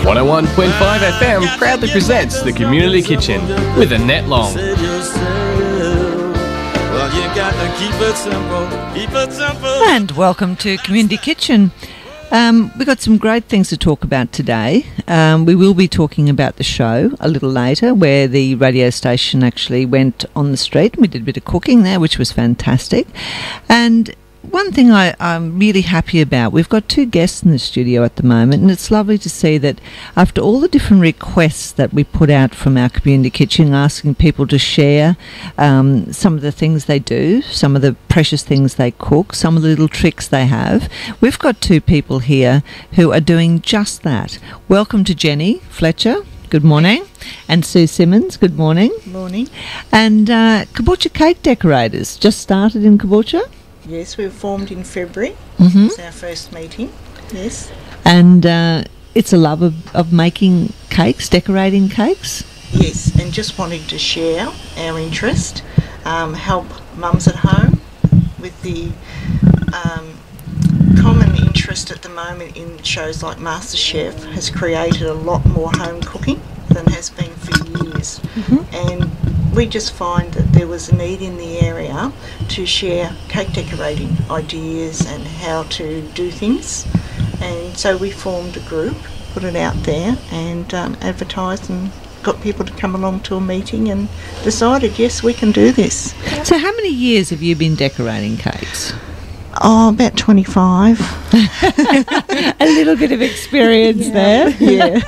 101.5 FM proudly presents The Community Kitchen with Annette Long. And welcome to Community Kitchen. We've got some great things to talk about today. We will be talking about the show a little later, where the radio station actually went on the street. We did a bit of cooking there, which was fantastic. And one thing I'm really happy about, we've got two guests in the studio at the moment, and it's lovely to see that after all the different requests that we put out from our community kitchen, asking people to share some of the things they do, some of the precious things they cook, some of the little tricks they have, we've got two people here who are doing just that. Welcome to Jenny Fletcher. Good morning. And Sue Simmons, good morning. Morning. And Caboolture Cake Decorators, just started in Caboolture? Yes, we were formed in February. Mm-hmm. It's our first meeting. Yes. And it's a love of making cakes, decorating cakes? Yes, and just wanting to share our interest, help mums at home with the common interest at the moment in shows like MasterChef has created a lot more home cooking than has been for years. Mm-hmm. And we just find that there was a need in the area to share cake decorating ideas and how to do things. And so we formed a group, put it out there and advertised and got people to come along to a meeting and decided, yes, we can do this. So how many years have you been decorating cakes? Oh, about 25. A little bit of experience there. Yeah.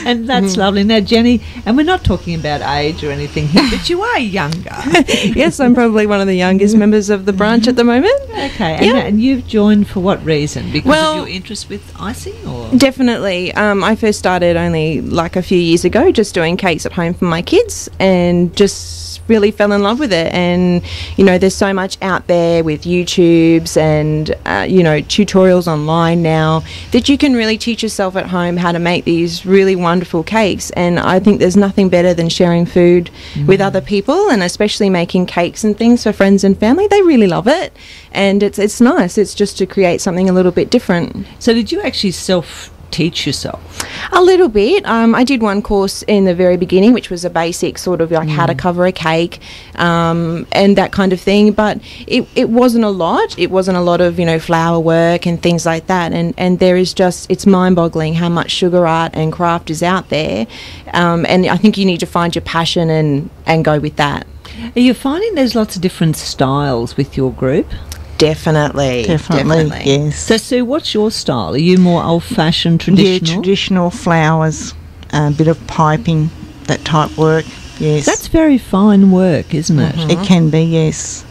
And that's lovely. Now, Jenny, and we're not talking about age or anything here, but you are younger. Yes, I'm probably one of the youngest members of the branch at the moment. Okay, and you've joined for what reason? Because of your interest with icing? Or? Definitely. I first started only like a few years ago just doing cakes at home for my kids and just really fell in love with it. And you know, there's so much out there with YouTubes and you know, tutorials online now that you can really teach yourself at home how to make these really wonderful cakes. And I think there's nothing better than sharing food with other people, and especially making cakes and things for friends and family. They really love it, and it's nice. It's just to create something a little bit different. So did you actually self-teach yourself? A little bit. I did one course in the very beginning, which was a basic sort of like how to cover a cake and that kind of thing. But it wasn't a lot. It wasn't a lot of, you know, flour work and things like that. And there is just, it's mind-boggling how much sugar art and craft is out there. And I think you need to find your passion and go with that. Are you finding there's lots of different styles with your group? Definitely, yes. So, Sue, what's your style? Are you more old-fashioned, traditional? Yeah, traditional flowers, a bit of piping, that type work, yes. That's very fine work, isn't it? It can be, yes.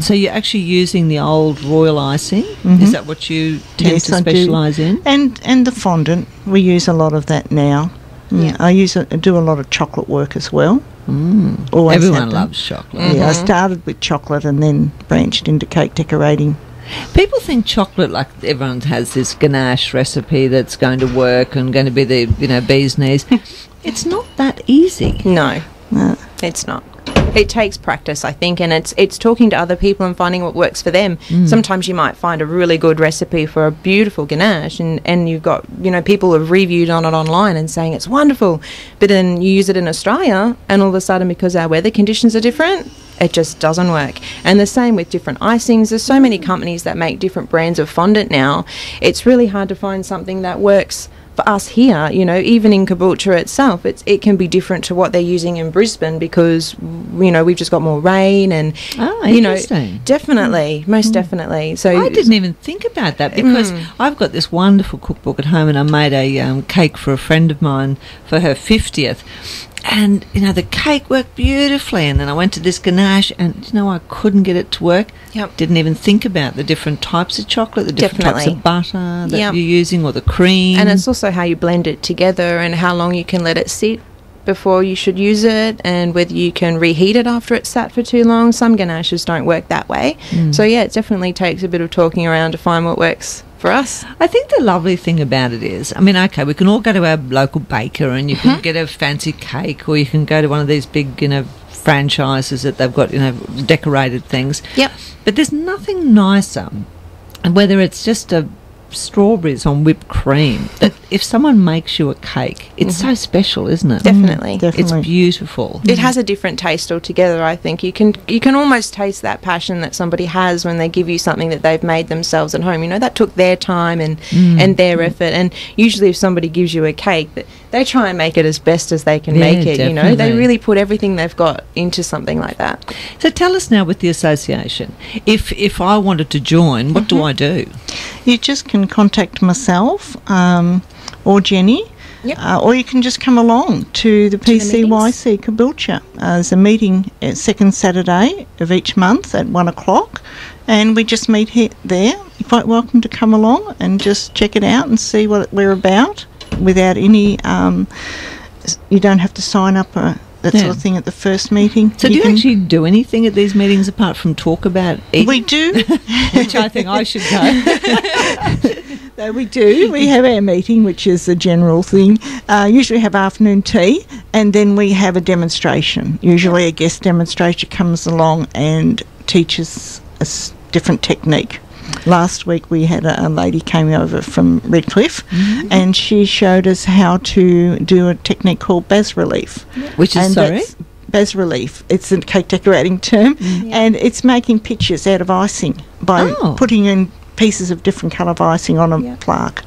So you're actually using the old royal icing? Is that what you tend to specialise in? And the fondant, we use a lot of that now. Yeah. I do a lot of chocolate work as well. Everyone loves chocolate. Yeah, I started with chocolate and then branched into cake decorating. People think chocolate, like everyone has this ganache recipe that's going to work and going to be the, you know, bee's knees. It's not that easy. No, it's not. It takes practice, I think, and it's talking to other people and finding what works for them. Sometimes you might find a really good recipe for a beautiful ganache, and you've got, you know, people have reviewed on it online and saying it's wonderful, but then you use it in Australia, and all of a sudden, because our weather conditions are different, it just doesn't work. And the same with different icings. There's so many companies that make different brands of fondant now. It's really hard to find something that works for us here. You know, even in Caboolture itself, it can be different to what they're using in Brisbane because, you know, we've just got more rain and, you know, definitely, most definitely. So I didn't even think about that because I've got this wonderful cookbook at home and I made a cake for a friend of mine for her 50th. And, you know, the cake worked beautifully. And then I went to this ganache and, you know, I couldn't get it to work. Yep. Didn't even think about the different types of chocolate, the different types of butter that you're using, or the cream. And it's also how you blend it together and how long you can let it sit before you should use it, and whether you can reheat it after it's sat for too long. Some ganaches don't work that way. So, yeah, it definitely takes a bit of talking around to find what works for us. I think the lovely thing about it is, I mean, okay, we can all go to our local baker and you can get a fancy cake, or you can go to one of these big, you know, franchises that they've got, you know, decorated things. Yep. But there's nothing nicer, and whether it's just a strawberries on whipped cream. That if someone makes you a cake, it's so special, isn't it? Definitely. It's beautiful. It has a different taste altogether, I think. You can almost taste that passion that somebody has when they give you something that they've made themselves at home. You know, that took their time and their effort. And usually if somebody gives you a cake, they try and make it as best as they can make it, definitely. you know. They really put everything they've got into something like that. So tell us now with the association, if I wanted to join, what do I do? You just can contact myself or Jenny. Yep. Or you can just come along to the PCYC Caboolture. There's a meeting second Saturday of each month at 1 o'clock, and we just meet there. You're quite welcome to come along and just check it out and see what we're about without any... you don't have to sign up that sort of thing at the first meeting. So do you actually do anything at these meetings apart from talk about eating? We do. Which I think I should go. No, we do. We have our meeting, which is a general thing. Usually have afternoon tea, and then we have a demonstration. Usually a guest demonstrator comes along and teaches us different technique. Last week we had a lady came over from Redcliffe, and she showed us how to do a technique called bas relief. Which is, sorry? Bas relief. It's a cake decorating term, and it's making pictures out of icing by putting in pieces of different colour of icing on a plaque.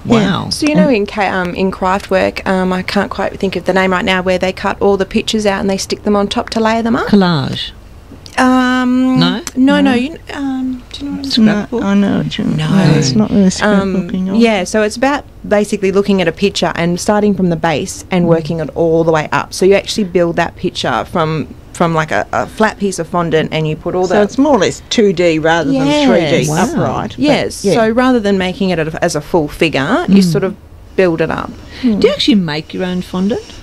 Wow. So, you know, in craft work, I can't quite think of the name right now, where they cut all the pictures out and they stick them on top to layer them up. Collage. No. You, do you know what scrapbook? I know what you mean. No, it's not really scrapbooking. Yeah, so it's about basically looking at a picture and starting from the base and working it all the way up. So you actually build that picture from like a flat piece of fondant, and you put all that... So it's more or less 2D rather than 3D upright. Yes, so rather than making it as a full figure, you sort of build it up. Do you actually make your own fondant?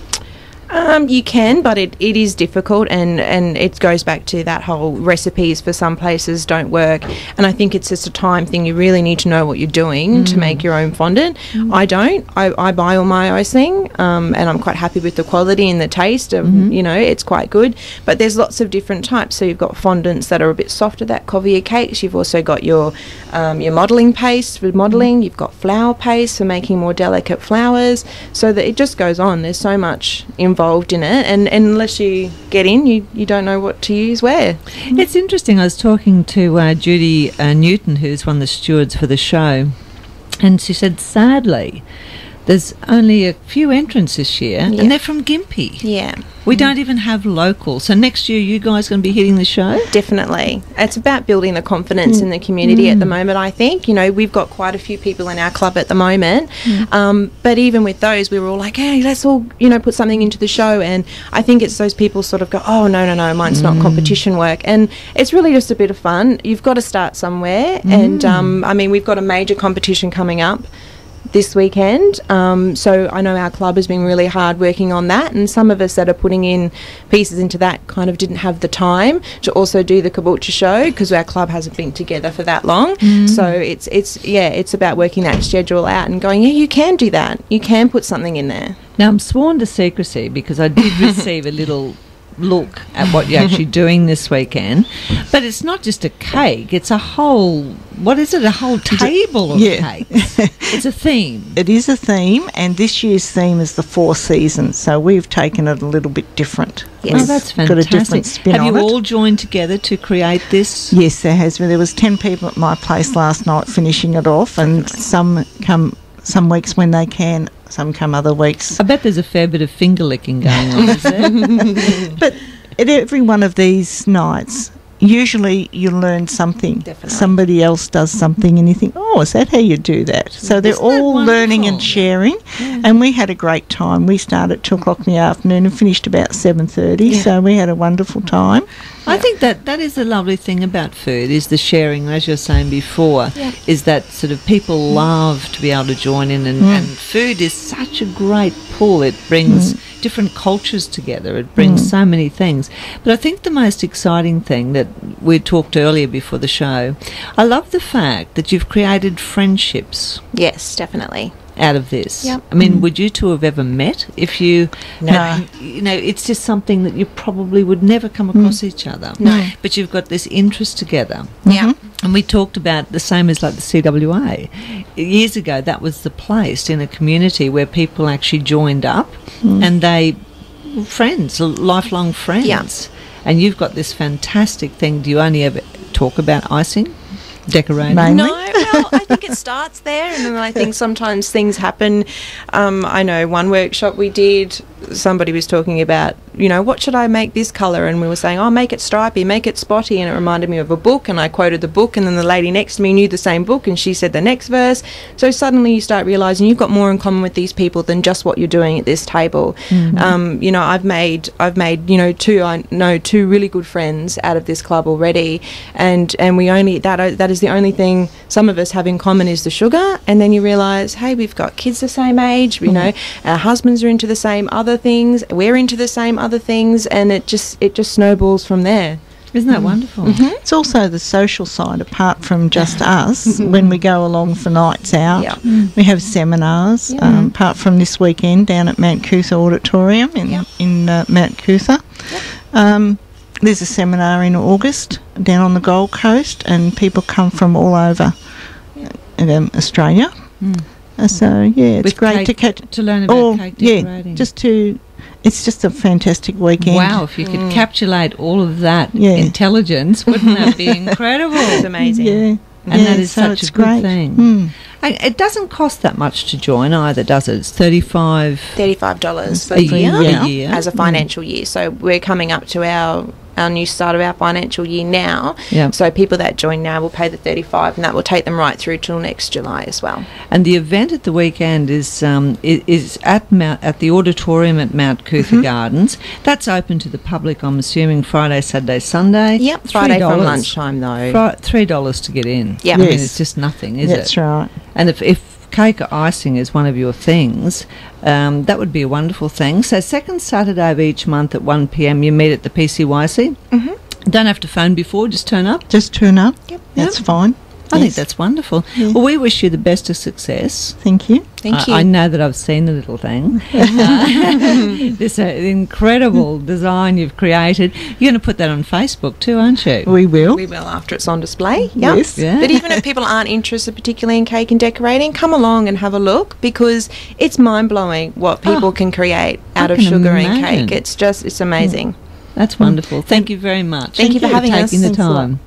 You can, but it is difficult, and it goes back to that whole recipes for some places don't work, and I think it's just a time thing. You really need to know what you're doing to make your own fondant. I don't. I buy all my icing, and I'm quite happy with the quality and the taste of, you know, it's quite good. But there's lots of different types. So you've got fondants that are a bit softer that cover your cakes. You've also got your modelling paste for modelling. You've got flour paste for making more delicate flowers. So that it just goes on. There's so much involved in it, and unless you get in, you don't know what to use where. It's interesting. I was talking to Judy Newton, who's one of the stewards for the show, and she said, sadly, there's only a few entrants this year, and they're from Gympie. Yeah. We don't even have local. So next year, you guys going to be hitting the show? Definitely. It's about building the confidence in the community at the moment, I think. You know, we've got quite a few people in our club at the moment. But even with those, we were all like, hey, let's all, you know, put something into the show. And I think it's those people sort of go, oh, no, mine's not competition work. And it's really just a bit of fun. You've got to start somewhere. And, I mean, we've got a major competition coming up this weekend, so I know our club has been really hard working on that, and some of us that are putting in pieces into that kind of didn't have the time to also do the Caboolture show because our club hasn't been together for that long. So it's about working that schedule out and going, you can do that, you can put something in there. Now, I'm sworn to secrecy because I did receive a little look at what you're actually doing this weekend, but it's not just a cake, it's a whole, what is it, a whole table of cakes. It's a theme. It is a theme, and this year's theme is the 4 seasons, so we've taken it a little bit different. Yes. Oh, that's fantastic. Got a different spin on it. Have you all joined together to create this? Yes, there has been. There was 10 people at my place last night finishing it off, and some come some weeks when they can, some come other weeks. I bet there's a fair bit of finger licking going on, is there? But at every one of these nights, usually you learn something. Definitely. Somebody else does something and you think, oh, is that how you do that? So they're all learning and sharing. Yeah. And we had a great time. We started at 2 o'clock in the afternoon and finished about 7:30, so we had a wonderful time. I think that is the lovely thing about food, is the sharing, as you were saying before, is that sort of people love to be able to join in, and food is such a great pull. It brings different cultures together. It brings so many things. But I think the most exciting thing that we talked earlier before the show, I love the fact that you've created friendships. Yes, definitely. Out of this. Yep. I mean, would you two have ever met if you... No. You know, it's just something that you probably would never come across each other. No. But you've got this interest together. Yeah. And we talked about the same as like the CWA. Years ago, that was the place in a community where people actually joined up and they were friends, lifelong friends. Yeah. And you've got this fantastic thing. Do you only ever talk about icing, decorating? Mainly. No, well, I think it starts there, and then I think sometimes things happen. I know one workshop we did, somebody was talking about, what should I make this colour? And we were saying, make it stripy, make it spotty, and it reminded me of a book, and I quoted the book, and then the lady next to me knew the same book, and she said the next verse. So suddenly you start realising you've got more in common with these people than just what you're doing at this table. I've made two really good friends out of this club already, and we only that is the only thing some of us have in common is the sugar. And then you realise, hey, we've got kids the same age, our husbands are into the same other things, we're into the same other things, and it just snowballs from there. Isn't that wonderful? It's also the social side, apart from just us. When we go along for nights out, we have seminars. Apart from this weekend down at Mount Cootha Auditorium in Mount Cootha. There's a seminar in August down on the Gold Coast, and people come from all over Australia. So it's With great cake, to learn about cake decorating. It's just a fantastic weekend. Wow, if you could capsulate all of that intelligence, wouldn't that be incredible? It's amazing. Yeah. And that is such a good great thing. And it doesn't cost that much to join either, does it? It's $35 for a year as a financial year. So we're coming up to our new start of our financial year now. Yep. So people that join now will pay the $35, and that will take them right through till next July as well. And the event at the weekend is at the auditorium at Mount Cootha Gardens. That's open to the public, I'm assuming, Friday, Saturday, Sunday. Yep, Friday from lunchtime though. $3 to get in. Yeah, I mean, it's just nothing, is it? That's right. And if cake or icing is one of your things, that would be a wonderful thing. So second Saturday of each month at 1 p.m. you meet at the PCYC. Don't have to phone before, just turn up. Just turn up. Yep. That's fine. I think that's wonderful. Yeah. Well, we wish you the best of success. Thank you. Thank you. I know that I've seen the little thing. This incredible design you've created. You're going to put that on Facebook too, aren't you? We will. We will after it's on display. Yep. Yes. Yeah. But even if people aren't interested particularly in cake and decorating, come along and have a look, because it's mind-blowing what people can create out of can sugar and imagine. cake. It's amazing. That's wonderful. Thank you very much. Thank you for having us. taking the Thanks a lot.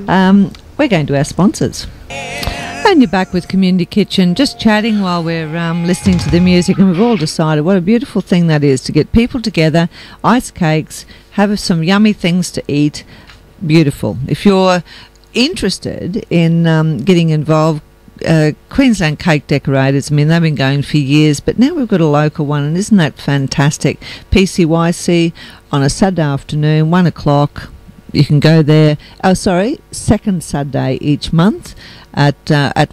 time. We're going to our sponsors. And you're back with Community Kitchen, just chatting while we're listening to the music, and we've all decided what a beautiful thing that is to get people together, ice cakes, have some yummy things to eat. Beautiful. If you're interested in getting involved, Queensland Cake Decorators, I mean, they've been going for years, but now we've got a local one, and isn't that fantastic? PCYC on a Saturday afternoon, 1 o'clock. You can go there. Second Saturday each month at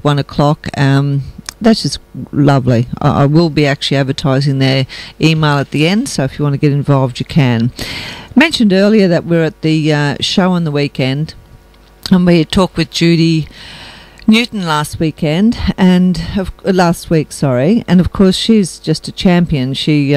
1 o'clock. That's just lovely. I will be actually advertising their email at the end, so if you want to get involved, you can. Mentioned earlier that we're at the show on the weekend, and we talked with Judy Newton last week, and of course she's just a champion. She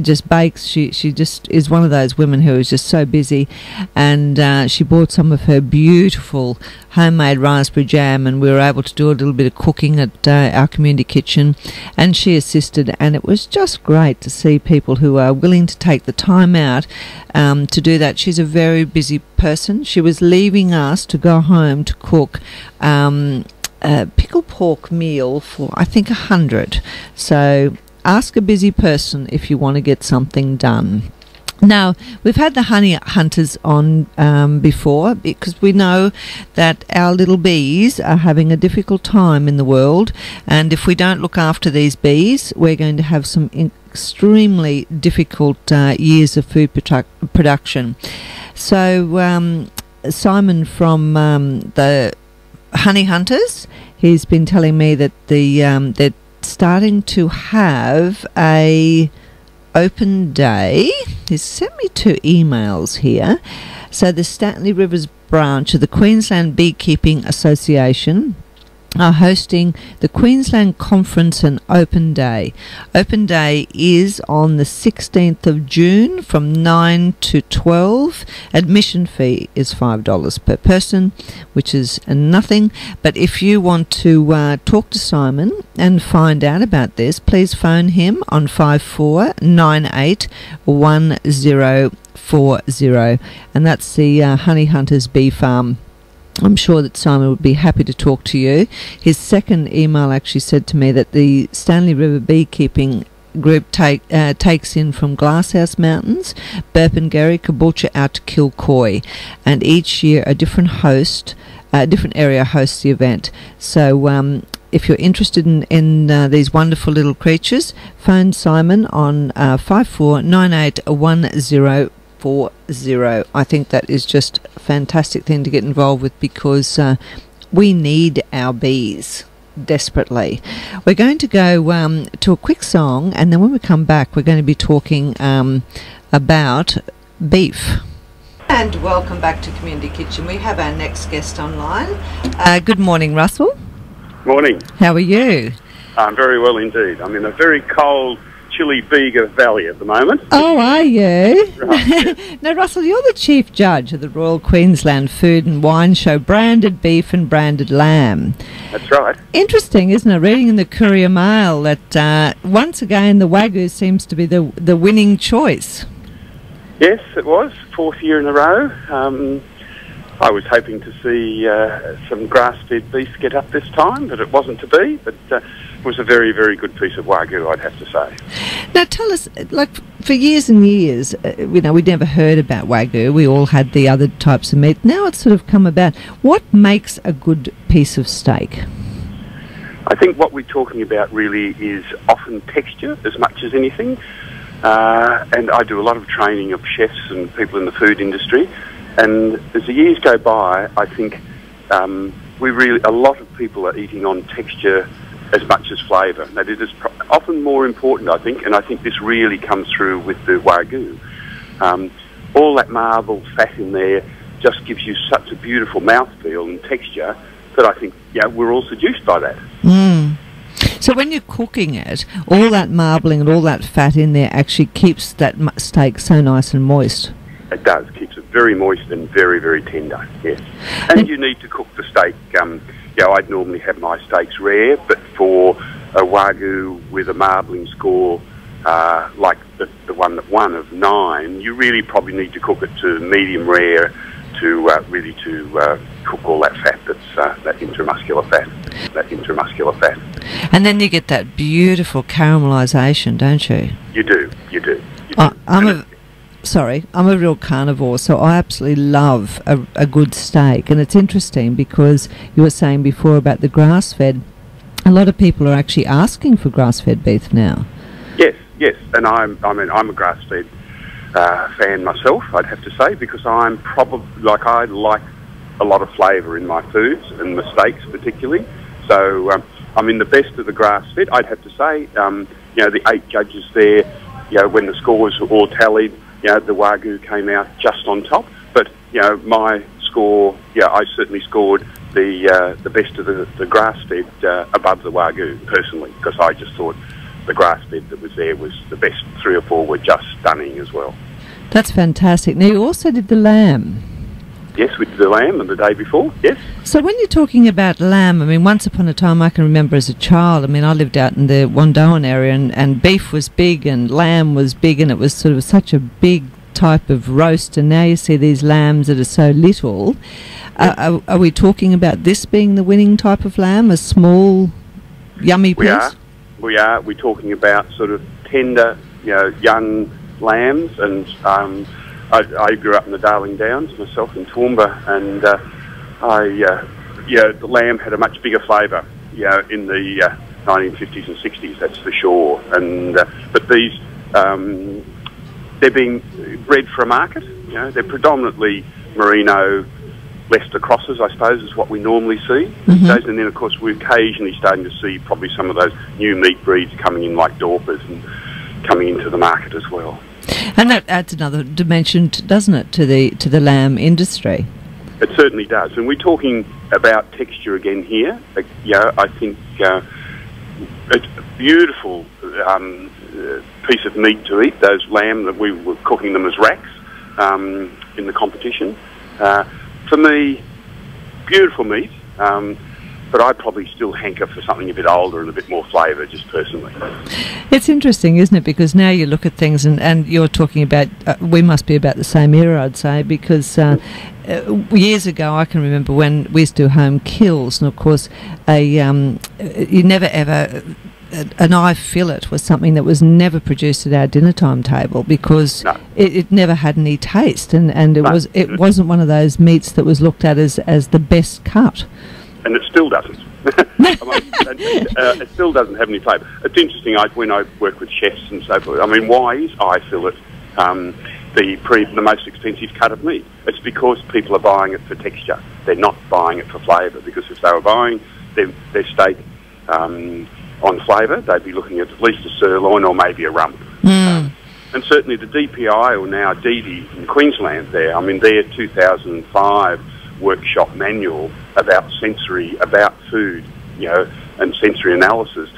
just bakes. She just is one of those women who is just so busy, and she bought some of her beautiful homemade raspberry jam, and we were able to do a little bit of cooking at our community kitchen, and she assisted, and it was just great to see people who are willing to take the time out to do that. She's a very busy person. She was leaving us to go home to cook a pickled pork meal for, I think, 100. So ask a busy person if you want to get something done. Now, we've had the honey hunters on before, because we know that our little bees are having a difficult time in the world, and if we don't look after these bees, we're going to have some extremely difficult years of food production. So Simon from the Honey Hunters, he's been telling me that they're starting to have a open day. He's sent me 2 emails here. So the Stanley Rivers branch of the Queensland Beekeeping Association are hosting the Queensland Conference and Open Day. Open Day is on the 16th of June from 9 to 12. Admission fee is $5 per person, which is nothing. But if you want to talk to Simon and find out about this, please phone him on 54981040, and that's the Honey Hunters Bee Farm. I'm sure that Simon would be happy to talk to you. His second email actually said to me that the Stanley River Beekeeping Group takes in from Glasshouse Mountains, Burpengary, Caboolture out to Kilcoy, and each year a different area hosts the event. So if you're interested in these wonderful little creatures, phone Simon on 54981040. I think that is just a fantastic thing to get involved with, because we need our bees desperately. We're going to go to a quick song, and then when we come back we're going to be talking about beef. And welcome back to Community Kitchen. We have our next guest online. Good morning, Russell. Morning. How are you? I'm very well indeed. I'm in a very cold, chilly Bega Valley at the moment. Oh, are you? Right. Now, Russell, you're the Chief Judge of the Royal Queensland Food and Wine Show, branded beef and branded lamb. That's right. Interesting, isn't it? Reading in the Courier Mail that once again the Wagyu seems to be the winning choice. Yes, it was. 4th year in a row. I was hoping to see some grass-fed beef get up this time, but it wasn't to be. But it was a very, very good piece of Wagyu, I'd have to say. Now, tell us, like, for years and years, we'd never heard about Wagyu. We all had the other types of meat. Now it's sort of come about. What makes a good piece of steak? I think what we're talking about really is often texture as much as anything. And I do a lot of training of chefs and people in the food industry. And as the years go by, I think a lot of people are eating on texture as much as flavour. That is often more important, I think, and I think this really comes through with the Wagyu. All that marble fat in there just gives you such a beautiful mouthfeel and texture that I think we're all seduced by that. Mm. So when you're cooking it, all that marbling and all that fat in there actually keeps that steak so nice and moist. It does, keeps it very moist and very, very tender, yes. And you need to cook the steak. I'd normally have my steaks rare, but for a Wagyu with a marbling score like the one that won of 9, you really probably need to cook it to medium rare to really cook all that fat, that intramuscular fat. And then you get that beautiful caramelisation, don't you? You do. I'm a real carnivore, so I absolutely love a good steak. And it's interesting because you were saying before about the grass-fed. A lot of people are actually asking for grass-fed beef now. Yes, and I'm a grass-fed fan myself, I'd have to say, because I'm probably I like a lot of flavour in my foods and the steaks particularly. So I'm in the best of the grass-fed. I'd have to say, the 8 judges there, when the scores were all tallied, the Wagyu came out just on top. But my score, I certainly scored the best of the grass-fed above the Wagyu personally, because I just thought the grass-fed that was there was the best. 3 or 4 were just stunning as well. That's fantastic. Now you also did the lamb. Yes, we did the lamb on the day before, yes. So when you're talking about lamb, I mean, once upon a time I can remember as a child, I mean, I lived out in the Wandoan area and beef was big and lamb was big, and it was sort of such a big type of roast, and now you see these lambs that are so little. Are we talking about this being the winning type of lamb, a small, yummy piece? We are. We're talking about sort of tender, young lambs, and I grew up in the Darling Downs myself in Toowoomba, and the lamb had a much bigger flavour, in the 1950s and 60s, that's for sure. And but these, they're being bred for a market. They're predominantly Merino, Leicester crosses, I suppose, is what we normally see these days. And then, of course, we're occasionally starting to see probably some of those new meat breeds coming in, like Dorpers, and coming into the market as well. And that adds another dimension, doesn't it, to the lamb industry? It certainly does. And we're talking, about texture again here. I think it's a beautiful piece of meat to eat. Those lamb that we were cooking them as racks in the competition. For me, beautiful meat. But I probably still hanker for something a bit older and a bit more flavour, just personally. It's interesting, isn't it? Because now you look at things, and you're talking about, we must be about the same era, I'd say, because years ago I can remember when we used to do home kills, and of course you never ever... An eye fillet was something that was never produced at our dinner time table because it never had any taste, and it wasn't one of those meats that was looked at as the best cut. And it still doesn't. It still doesn't have any flavour. It's interesting, when I work with chefs and so forth, I mean, why is eye fillet the most expensive cut of meat? It's because people are buying it for texture. They're not buying it for flavour, because if they were buying their steak on flavour, they'd be looking at least a sirloin or maybe a rump. And certainly the DPI, or now DD in Queensland there, I mean, their 2005 workshop manual about sensory, about food, and sensory analysis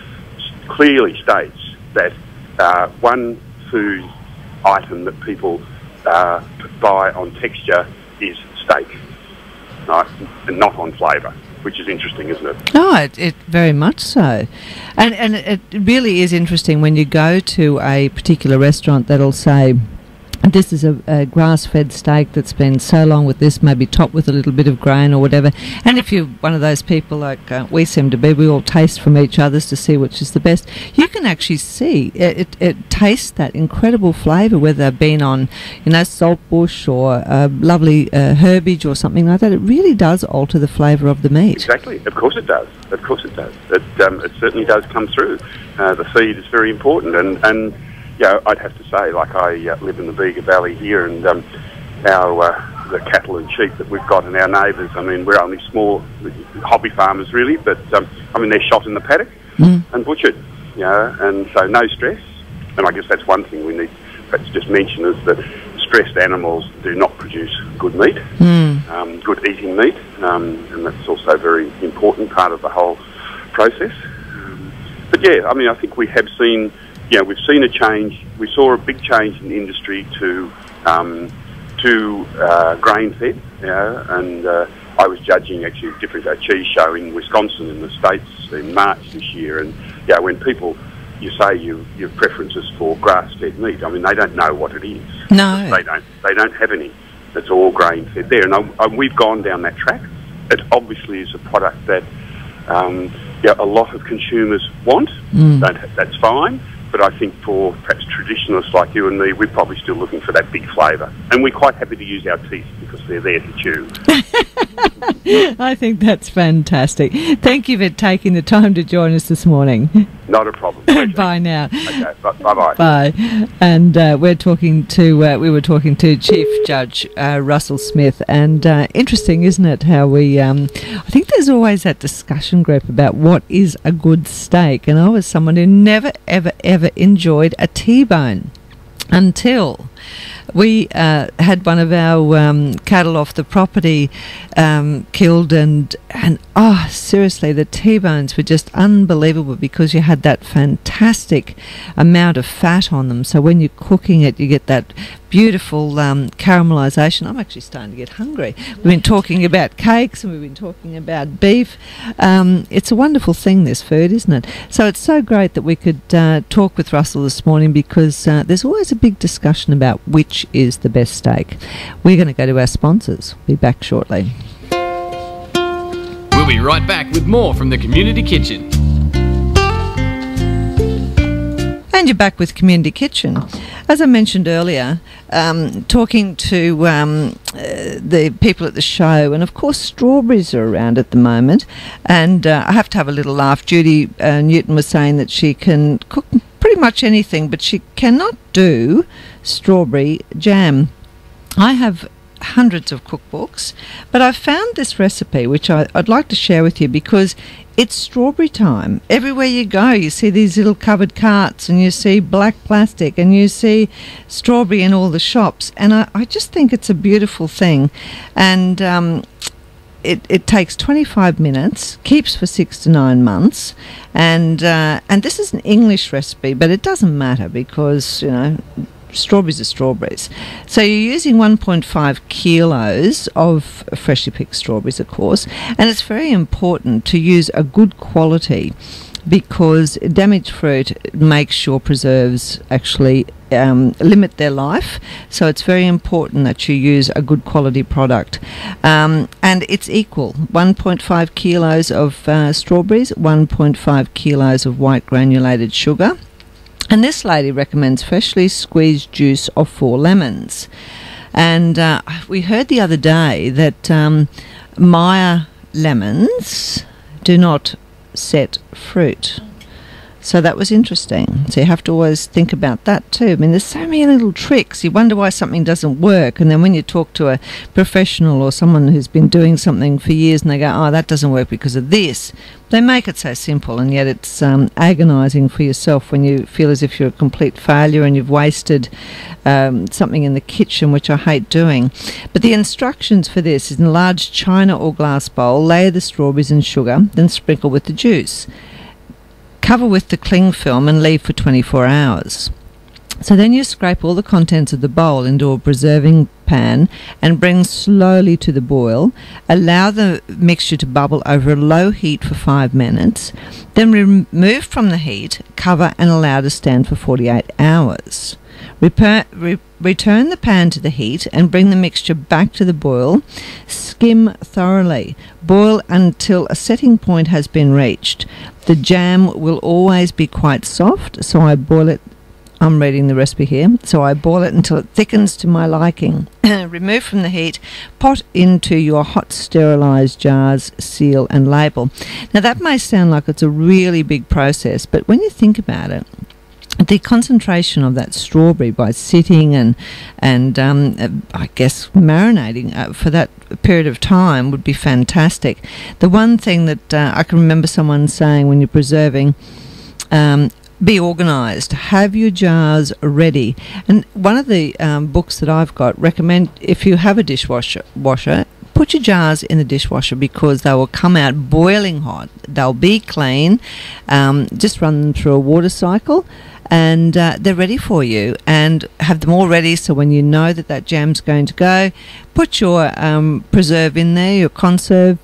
clearly states that one food item that people buy on texture is steak, right, and not on flavour, which is interesting, isn't it? Oh, it very much so. And it really is interesting when you go to a particular restaurant that'll say, this is a grass-fed steak that's been so long with this, maybe topped with a little bit of grain or whatever. And if you're one of those people like we seem to be, we all taste from each other's to see which is the best. You can actually see it tastes that incredible flavour, whether they've been on, saltbush or lovely herbage or something like that. It really does alter the flavour of the meat. Exactly. Of course it does. Of course it does. It certainly does come through. The feed is very important, and I'd have to say, like, I live in the Bega Valley here, and the cattle and sheep that we've got in our neighbours, I mean, we're only small hobby farmers really, but I mean, they're shot in the paddock and butchered, and so no stress. And I guess that's one thing we need perhaps just mention, is that stressed animals do not produce good meat, good eating meat, and that's also a very important part of the whole process. But yeah, I mean, I think we have seen, we've seen a change. We saw a big change in the industry to grain-fed, and I was judging actually a different cheese show in Wisconsin in the States in March this year, and when people, you say your preferences for grass-fed meat, I mean, they don't know what it is. No. They don't have any. It's all grain-fed there, and we've gone down that track. It obviously is a product that a lot of consumers want. That's fine. But I think for perhaps traditionalists like you and me, we're probably still looking for that big flavour. And we're quite happy to use our teeth because they're there to chew. I think that's fantastic. Thank you for taking the time to join us this morning. Not a problem. Bye now. Okay, bye-bye. Bye. And we were talking to Chief Judge Russell Smith. And interesting, isn't it, how we... I think there's always that discussion group about what is a good steak. And I was someone who never, ever enjoyed a T-bone until we had one of our cattle off the property killed, and seriously, the T-bones were just unbelievable because you had that fantastic amount of fat on them. So when you're cooking it, you get that beautiful caramelisation. I'm actually starting to get hungry. We've been talking about cakes and we've been talking about beef. It's a wonderful thing, this food, isn't it? So it's so great that we could talk with Russell this morning, because there's always a big discussion about which is the best steak. We're going to go to our sponsors. Be back shortly. We'll be right back with more from the Community Kitchen. And you're back with Community Kitchen. As I mentioned earlier, talking to the people at the show, and of course strawberries are around at the moment, and I have to have a little laugh. Judy Newton was saying that she can cook pretty much anything, but she cannot do strawberry jam. I have hundreds of cookbooks, but I found this recipe which I'd like to share with you, because it's strawberry time. Everywhere you go, you see these little covered carts, and you see black plastic, and you see strawberry in all the shops, and I just think it's a beautiful thing. And it takes 25 minutes, keeps for 6 to 9 months, and this is an English recipe, but it doesn't matter because, you know, strawberries are strawberries. So you're using 1.5 kilos of freshly picked strawberries, of course, and it's very important to use a good quality because damaged fruit makes your preserves actually limit their life. So it's very important that you use a good quality product. And it's equal. 1.5 kilos of strawberries, 1.5 kilos of white granulated sugar. And this lady recommends freshly squeezed juice of 4 lemons. And we heard the other day that Meyer lemons do not set fruit. So that was interesting. So you have to always think about that too. I mean, there's so many little tricks. You wonder why something doesn't work. And then when you talk to a professional or someone who's been doing something for years and they go, oh, that doesn't work because of this. They make it so simple, and yet it's agonising for yourself when you feel as if you're a complete failure and you've wasted something in the kitchen, which I hate doing. But the instructions for this is in a large china or glass bowl, layer the strawberries in sugar, then sprinkle with the juice. Cover with the cling film and leave for 24 hours. So then you scrape all the contents of the bowl into a preserving pan and bring slowly to the boil. Allow the mixture to bubble over a low heat for 5 minutes. Then remove from the heat, cover and allow to stand for 48 hours. Return the pan to the heat and bring the mixture back to the boil. Skim thoroughly. Boil until a setting point has been reached. The jam will always be quite soft, so I boil it. I'm reading the recipe here. So I boil it until it thickens to my liking. Remove from the heat, pot into your hot sterilised jars, seal and label. Now that may sound like it's a really big process, but when you think about it, the concentration of that strawberry by sitting and I guess marinating for that period of time would be fantastic. The one thing that I can remember someone saying when you're preserving, be organised, have your jars ready. And one of the books that I've got recommend, if you have a dishwasher, put your jars in the dishwasher because they will come out boiling hot. They'll be clean. Just run them through a water cycle and they're ready for you, and have them all ready so when you know that that jam's going to go, put your preserve in there, your conserve,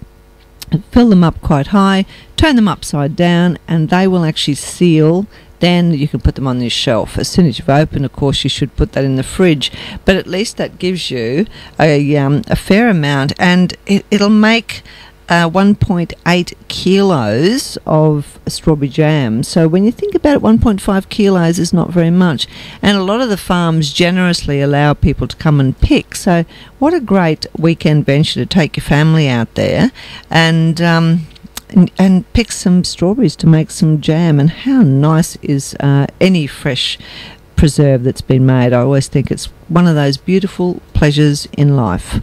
fill them up quite high, turn them upside down, and they will actually seal. Then you can put them on your shelf. As soon as you've opened, of course, you should put that in the fridge. But at least that gives you a fair amount, and it'll make 1.8 kilos of strawberry jam. So when you think about it, 1.5 kilos is not very much. And a lot of the farms generously allow people to come and pick. So what a great weekend venture to take your family out there and pick some strawberries to make some jam. And how nice is any fresh preserve that's been made? I always think it's one of those beautiful pleasures in life.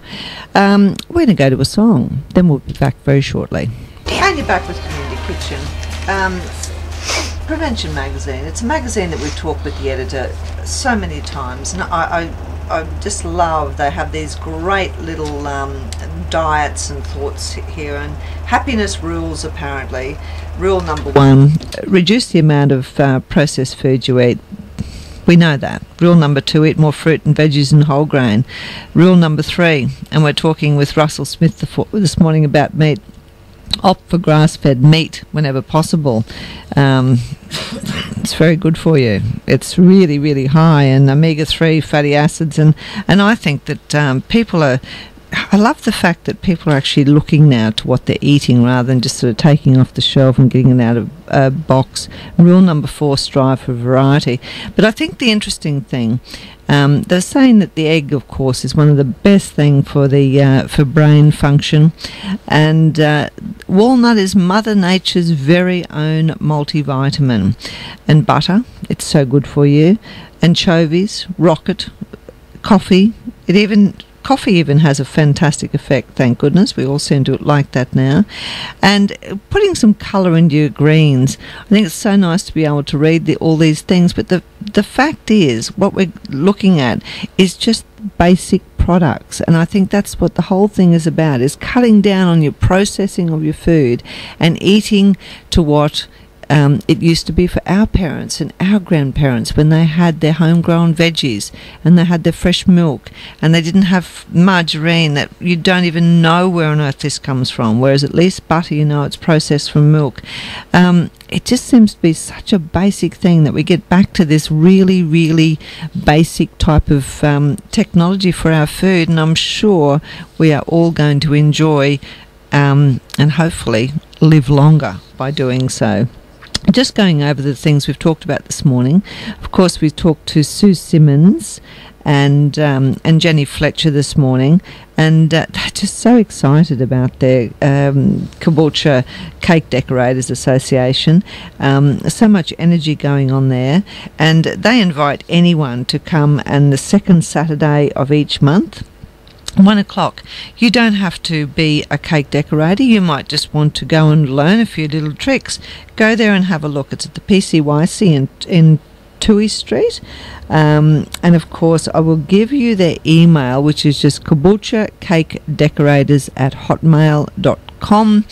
We're going to go to a song, then we'll be back very shortly. And you're back with Community Kitchen. Prevention Magazine. It's a magazine that we've talked with the editor so many times, and I just love they have these great little diets and thoughts here, and happiness rules apparently. Rule number 1, reduce the amount of processed food you eat. We know that. Rule number 2, eat more fruit and veggies and whole grain. Rule number 3, and we're talking with Russell Smith this morning about meat, opt for grass-fed meat whenever possible. It's very good for you. It's really, really high in omega-3 fatty acids, and I think that people are... I love the fact that people are actually looking now to what they're eating rather than just sort of taking off the shelf and getting it out of a box. Rule number 4, strive for variety. But I think the interesting thing, they're saying that the egg, of course, is one of the best thing for the for brain function, and walnut is Mother Nature's very own multivitamin, and butter, it's so good for you, anchovies, rocket, coffee, Coffee even has a fantastic effect, thank goodness. We all seem to like that now. And putting some colour into your greens. I think it's so nice to be able to read all these things. But the fact is, what we're looking at is just basic products. And I think that's what the whole thing is about, is cutting down on your processing of your food and eating to what it used to be for our parents and our grandparents, when they had their homegrown veggies and they had their fresh milk and they didn't have margarine that you don't even know where on earth this comes from, whereas at least butter, you know, it's processed from milk. It just seems to be such a basic thing that we get back to this really, really basic type of technology for our food, and I'm sure we are all going to enjoy and hopefully live longer by doing so. Just going over the things we've talked about this morning. Of course, we've talked to Sue Simmons and Jenny Fletcher this morning, and they're just so excited about their Caboolture Cake Decorators Association. So much energy going on there, and they invite anyone to come, and the second Saturday of each month, 1 o'clock. You don't have to be a cake decorator. You might just want to go and learn a few little tricks. Go there and have a look. It's at the PCYC in Toohey Street. And of course, I will give you their email, which is just caboolturecakedecorators@hotmail.com.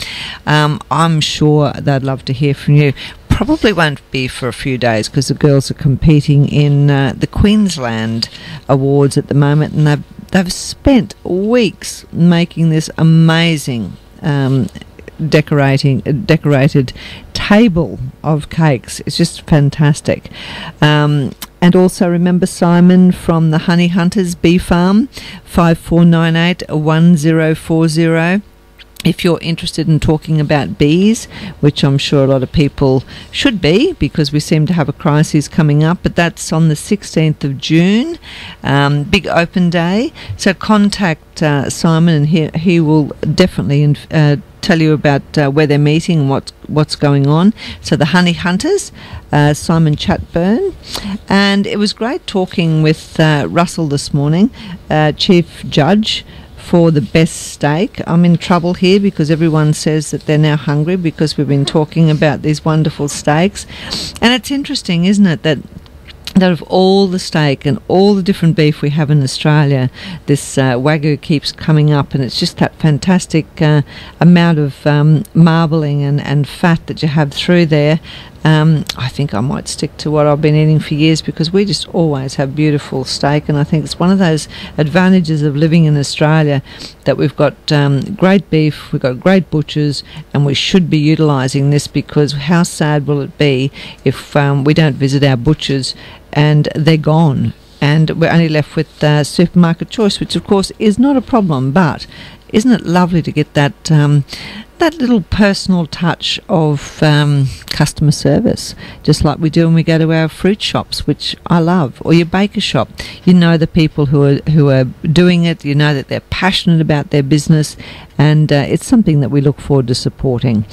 I'm sure they'd love to hear from you. Probably won't be for a few days because the girls are competing in the Queensland Awards at the moment, and they've spent weeks making this amazing decorated table of cakes. It's just fantastic. And also remember Simon from the Honey Hunters Bee Farm, 5498-1040. If you're interested in talking about bees, which I'm sure a lot of people should be, because we seem to have a crisis coming up, but that's on the 16th of June, big open day. So contact Simon, and he will definitely tell you about where they're meeting and what's going on. So the Honey Hunters, Simon Chatburn. And it was great talking with Russell this morning, Chief Judge for the best steak. I'm in trouble here because everyone says that they're now hungry because we've been talking about these wonderful steaks. And it's interesting, isn't it, that of all the steak and all the different beef we have in Australia, this Wagyu keeps coming up, and it's just that fantastic amount of marbling and fat that you have through there. I think I might stick to what I've been eating for years, because we just always have beautiful steak, and I think it's one of those advantages of living in Australia, that we've got great beef, we've got great butchers, and we should be utilising this, because how sad will it be if we don't visit our butchers and they're gone and we're only left with supermarket choice, which of course is not a problem, but isn't it lovely to get that that little personal touch of customer service, just like we do when we go to our fruit shops, which I love, or your baker shop. You know the people who are doing it, you know that they're passionate about their business, and it's something that we look forward to supporting.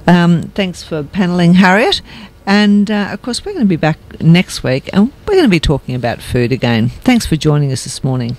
Thanks for panelling, Harriet. And of course, we're going to be back next week, and we're going to be talking about food again. Thanks for joining us this morning.